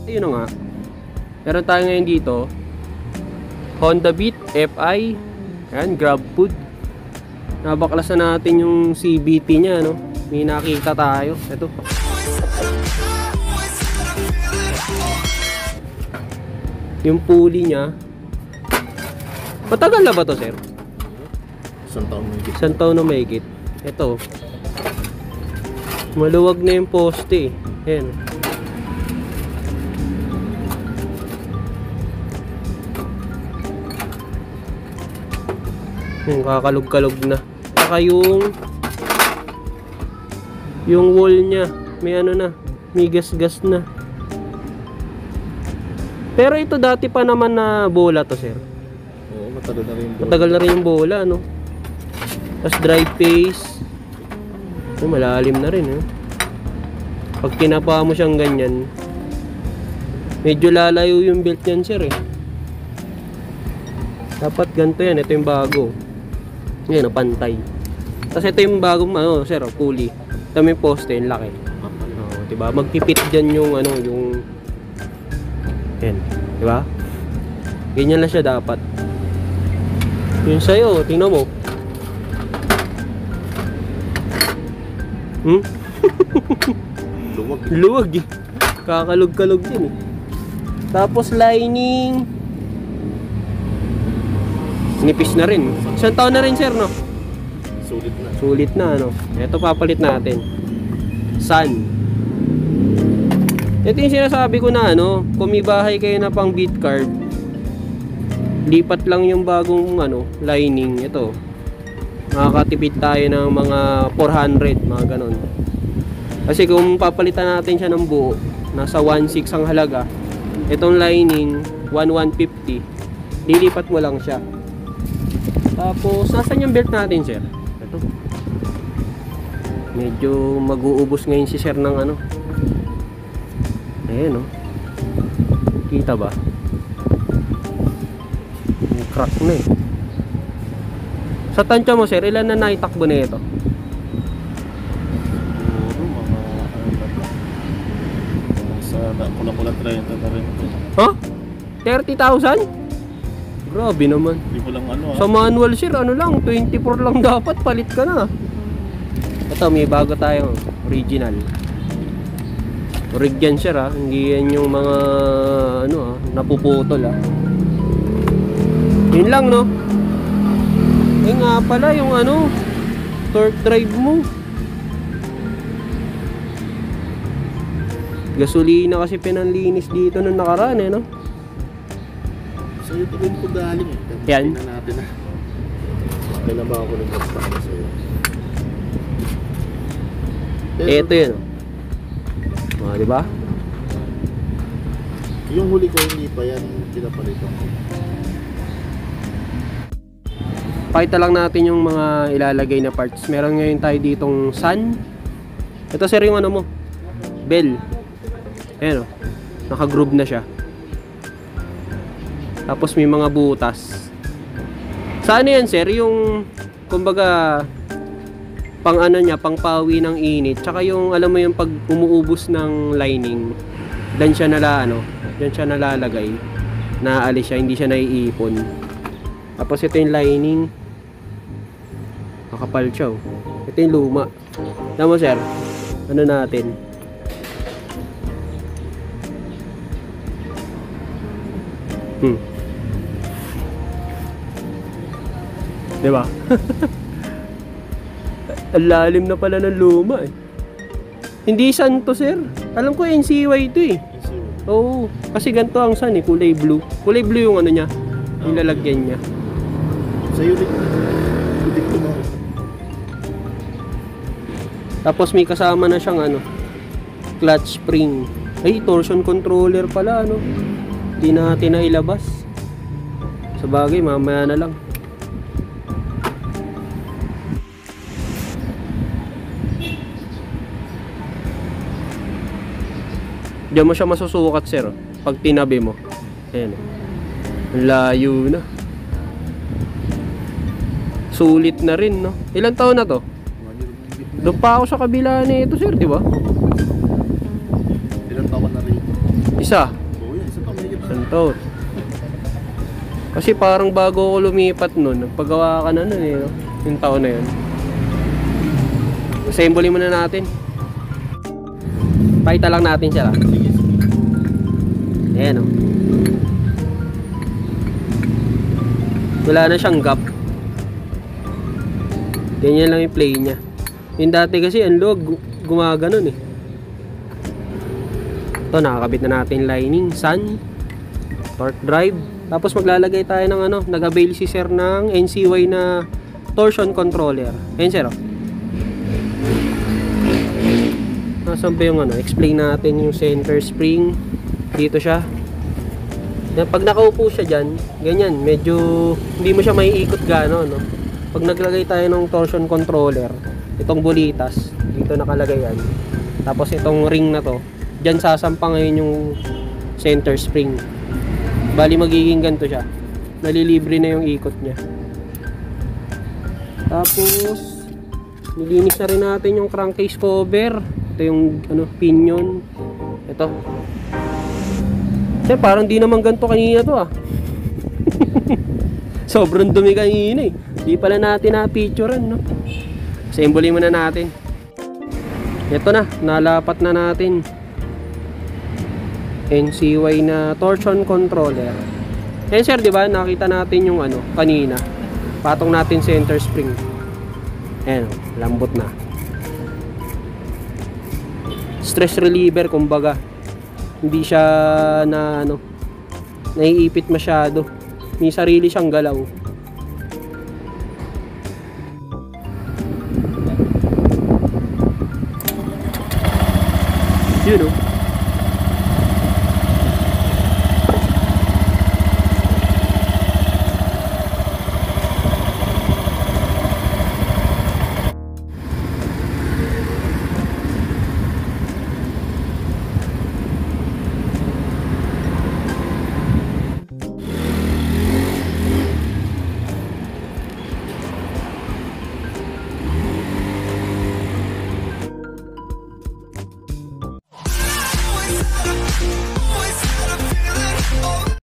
Ayun na nga. Meron tayo ngayon dito. Honda Beat FI. Ayan, grab food. Nabaklas na natin yung CVT nya, no? May nakita tayo. Ito. Yung pulley nya. Matagal na ba to, sir? Isang taon na mahigit. Ito. Maluwag na yung poste. Ayan. Yung kakalog-kalog na. Saka yung wall nya. May ano na. May gas-gas na. Pero ito dati pa naman na bola to, sir. Oo, matagal na rin yung bola. Matagal na rin yung bola, no? Tapos drive face. Ay, malalim na rin, eh. Pag tinapa mo siyang ganyan, medyo lalayo yung belt niyan, sir, eh. Dapat ganito yan. Ito yung bago. Yan, pantay. Tapos ito yung bagong, ano, sir, pulley. Ito yung poste, yung laki. Diba? Magpipit dyan yung, ano, yung... Yan. Diba? Ganyan lang siya dapat. Yun sa'yo, tingnan mo. Luwag. Luwag eh. Kakalog-kalog din eh. Tapos lining. Nipis na rin. Isang taon na rin, sir, no? Sulit na. Sulit na, ano? Ito papalit natin. Sun. Ito yung sinasabi ko na, ano, kung may bahay kayo na pang beat card, lipat lang yung bagong, ano, lining. Ito. Makakatipid tayo ng mga 400, mga ganon. Kasi kung papalitan natin siya ng buo, nasa 1.6 ang halaga. Itong lining, 1,150. Lilipat mo lang siya. Tapos, nasan yung belt natin, sir? Ito. Medyo mag-uubos ngayon si sir ng ano. Ayan, no? Kita ba? May crack na eh. Sa tansya mo, sir, ilan na naitakbo na ito? Siguro mga sa kulang-kulang 30 na rin. Huh? 30,000? Grabe naman. Hindi mo lang ano Sa manual, sir, ano lang, 24 lang dapat, palit ka na. Ito, may bago tayong original. Orig yan, sir, ha? Hindi yan yung mga ano, napuputol, ha? Yun lang, no? Eh nga pala, yung ano, torque drive mo. Gasolina kasi pinanlinis dito nung nakaraan, eh, no? So ito rin po galing eh. Yan. Tingnan natin na. Kailan ba ako ng basta ko sa'yo? Ito yun, di ba? Yung huli ko hindi pa yan pinapalitan ko. Pakita lang natin yung mga ilalagay na parts. Meron ngayon tayo ditong sun. Ito, sir, yung ano mo, bell. Ayan, o, naka-groove na siya. Tapos may mga butas. Sa ano yan, sir? Yung kumbaga pang ano niya, pang pawi ng init. Tsaka yung alam mo yung pag umuubos ng lining, dan siya diyan siya nalalagay. Naalis siya, hindi siya naiipon. Tapos ito yung lining. Makapal siya, oh. Ito yung luma. Tama, sir? Ano natin? Diba? Ang lalim na pala ng luma eh. Hindi sun to, sir. Alam ko NCY ito eh. Oo, kasi ganito ang sun eh, kulay blue. Kulay blue yung ano niya, yung lalagyan niya. Sa unit ko mo. Tapos may kasama na siyang ano, clutch spring. Ay, torsion controller pala, ano. Hindi natin na ilabas. Sa bagay, mamaya na lang. Diyan mo siya masusukat, sir, pag tinabi mo. Ayan. Layo na. Sulit na rin, no? Ilang taon na to? Doon pa ako sa kabila nito, sir, di ba? Ilang taon na rin? Isa. Oo, yan. Isa pa may iba. Santot. Kasi parang bago ako lumipat nun, nagpagawa ka na nun eh, no? Yung taon na yun. Assembly muna natin. Pakita lang natin siya lang. Sige, sige. Ayan o. Wala na siyang gap. Ganyan lang yung play niya. Yung dati kasi ang log gumaganon eh. Ito, nakakabit na natin lining, sun, torque drive. Tapos maglalagay tayo ng ano, nag-avail si sir ng NCY na torsion controller. Ayan sir, oh. Nasaan ba yung ano, explain natin yung center spring. Dito siya. Yan, pag nakaupo siya dyan, ganyan, medyo hindi mo siya maiikot gano'n, no? Pag naglagay tayo ng torsion controller, itong bulitas, dito nakalagay yan. Tapos itong ring na to, dyan sasampa ngayon yung center spring. Bali magiging ganito siya. Nalilibre na yung ikot niya. Tapos nilinis na rin natin yung crankcase cover. Ito yung ano, pinion. Ito. Kasi parang di naman ganito kanina to ah. Sobrang dumi kanina eh. Di pala natin na-picturean, no? Assembly muna natin. Ito na, nalapat na natin. NCY na torsion controller. Eh sir, di ba? Nakita natin yung ano, kanina. Patong natin center spring. Ayan, lambot na. Stress reliever, kumbaga. Hindi siya na ano, naiipit masyado. May sarili siyang galaw. Yun o.